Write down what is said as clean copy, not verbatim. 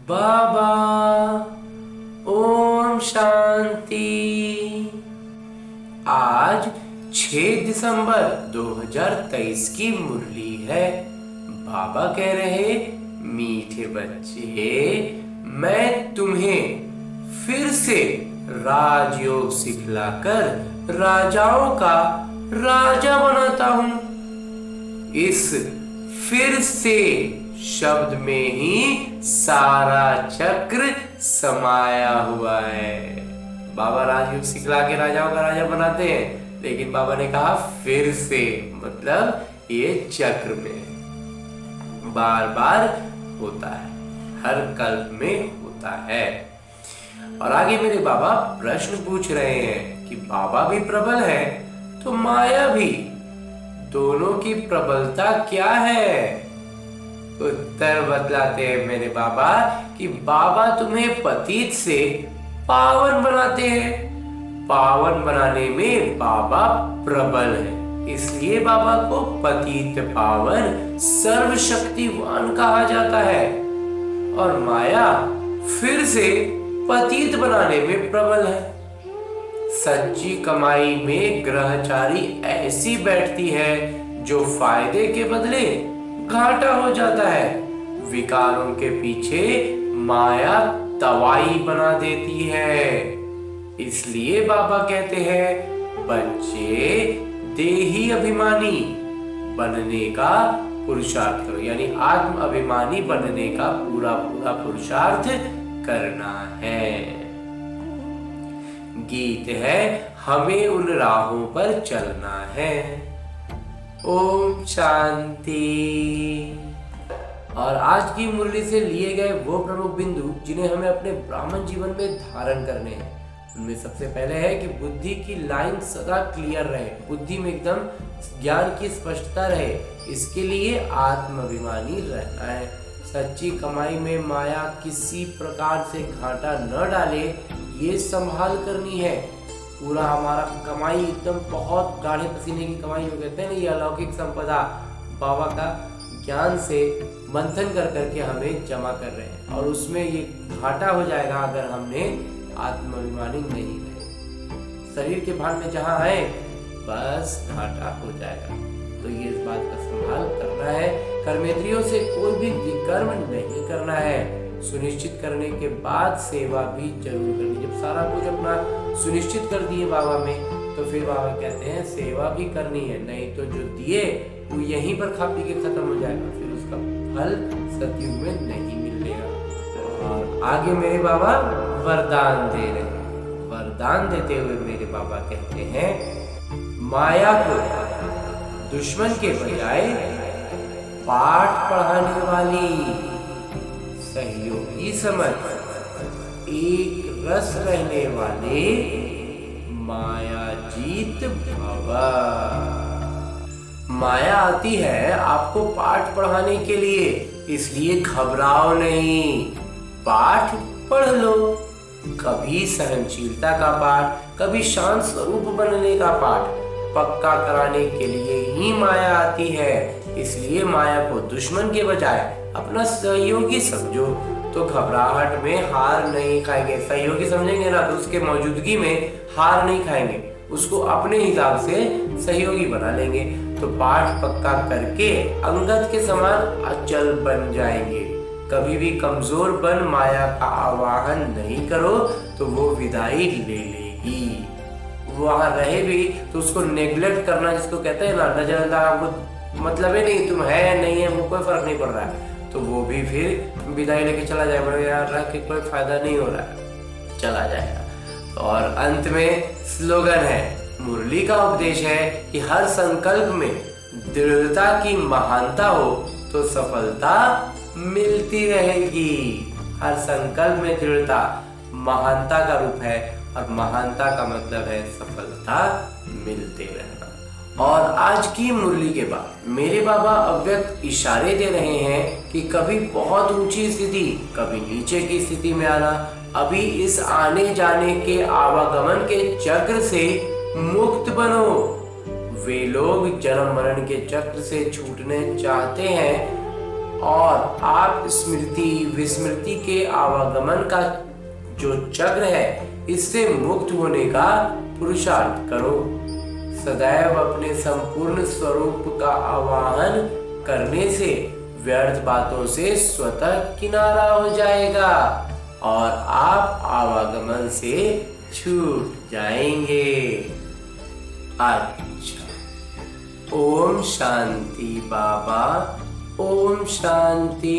बाबा ओम शांति। आज 6 दिसंबर 2023 की मुरली है। बाबा कह रहे, मीठे बच्चे, मैं तुम्हें फिर से राजयोग सिखलाकर राजाओं का राजा बनाता हूं। इस फिर से शब्द में ही सारा चक्र समाया हुआ है। बाबा राजयोग सिखला के राजाओं का राजा बनाते हैं, लेकिन बाबा ने कहा फिर से, मतलब ये चक्र में बार बार होता है, हर कल्प में होता है। और आगे मेरे बाबा प्रश्न पूछ रहे हैं कि बाबा भी प्रबल है तो माया भी, दोनों की प्रबलता क्या है? उत्तर बतलाते हैं मेरे बाबा कि बाबा तुम्हें पतित से पावन बनाते हैं। पावन बनाने में बाबा प्रबल है, इसलिए बाबा को पतित पावन सर्वशक्तिवान कहा जाता है। और माया फिर से पतित बनाने में प्रबल है। सच्ची कमाई में ग्रहचारी ऐसी बैठती है जो फायदे के बदले घाटा हो जाता है। विकारों के पीछे माया तवाई बना देती है। इसलिए बाबा कहते हैं, बच्चे देही अभिमानी बनने का पुरुषार्थ करो, यानी आत्म अभिमानी बनने का पूरा पूरा पुरुषार्थ करना है। गीत है, हमें उन राहों पर चलना है। ओम शांति। और आज की मुरली से लिए गए वो प्रमुख बिंदु जिन्हें हमें अपने ब्राह्मण जीवन में धारण करने हैं, उनमें सबसे पहले है कि बुद्धि की लाइन सदा क्लियर रहे, बुद्धि में एकदम ज्ञान की स्पष्टता रहे। इसके लिए आत्माभिमानी रहना है। सच्ची कमाई में माया किसी प्रकार से घाटा न डाले, ये संभाल करनी है। पूरा हमारा कमाई एकदम बहुत गाढ़े पसीने की कमाई हो, कहते हैं ना, ये अलौकिक संपदा बाबा का ज्ञान से मंथन कर करके हमें जमा कर रहे हैं, और उसमें ये घाटा हो जाएगा अगर हमने आत्माभिमानी नहीं रहे। शरीर के भान में जहाँ आए बस घाटा हो जाएगा। तो ये इस बात का संभाल करना है। कर्मेंद्रियों से कोई भी विकर्म नहीं करना है। सुनिश्चित करने के बाद सेवा भी जरूर करनी। जब सारा कुछ अपना सुनिश्चित कर दिए बाबा में, तो फिर बाबा कहते हैं सेवा भी करनी है, नहीं तो जो दिए वो यहीं पर खा पी के खत्म हो जाएगा, फिर उसका फल सतयुग में नहीं मिलेगा। और आगे मेरे बाबा वरदान दे रहे हैं। वरदान देते हुए मेरे बाबा कहते हैं, माया को दुश्मन के बजाय पाठ पढ़ाने वाली सहयोगी समझ, एक रस रहने वाले माया जीत भवा। माया आती है आपको पाठ पढ़ाने के लिए, इसलिए घबराओ नहीं, पाठ पढ़ लो। कभी सहनशीलता का पाठ, कभी शांत स्वरूप बनने का पाठ पक्का कराने के लिए ही माया आती है। इसलिए माया को दुश्मन के बजाय अपना सहयोगी समझो, तो घबराहट में हार नहीं खाएंगे। सहयोगी समझेंगे ना, तो उसके मौजूदगी में हार नहीं खाएंगे, उसको अपने हिसाब से सहयोगी बना लेंगे। तो पाठ पक्का करके अंगद के समान अचल बन जाएंगे। कभी भी कमजोर बन माया का आवाहन नहीं करो, तो वो विदाई ले लेगी। वहां रहे भी तो उसको नेग्लेक्ट करना, जिसको कहते हैं ना, नजरअंदाज, मतलब ही नहीं, तुम है नहीं है वो कोई फर्क नहीं पड़ रहा है, तो वो भी फिर विदाई लेके चला जाएगा, यार रह के कोई फायदा नहीं हो रहा है, चला जाएगा। और अंत में स्लोगन है, मुरली का उपदेश है कि हर संकल्प में दृढ़ता की महानता हो तो सफलता मिलती रहेगी। हर संकल्प में दृढ़ता महानता का रूप है, और महानता का मतलब है सफलता मिलते रहना। और आज की मुरली के बाद मेरे बाबा अव्यक्त इशारे दे रहे हैं कि कभी बहुत ऊंची स्थिति, कभी नीचे की स्थिति में आना, अभी इस आने जाने के आवागमन के चक्र से मुक्त बनो। वे लोग जन्म मरण के चक्र से छूटने चाहते हैं और आप स्मृति विस्मृति के आवागमन का जो चक्र है इससे मुक्त होने का पुरुषार्थ करो। सदैव अपने संपूर्ण स्वरूप का आवाहन करने से व्यर्थ बातों से स्वतः किनारा हो जाएगा और आप आवागमन से छूट जाएंगे। अच्छा, ओम शांति बाबा, ओम शांति।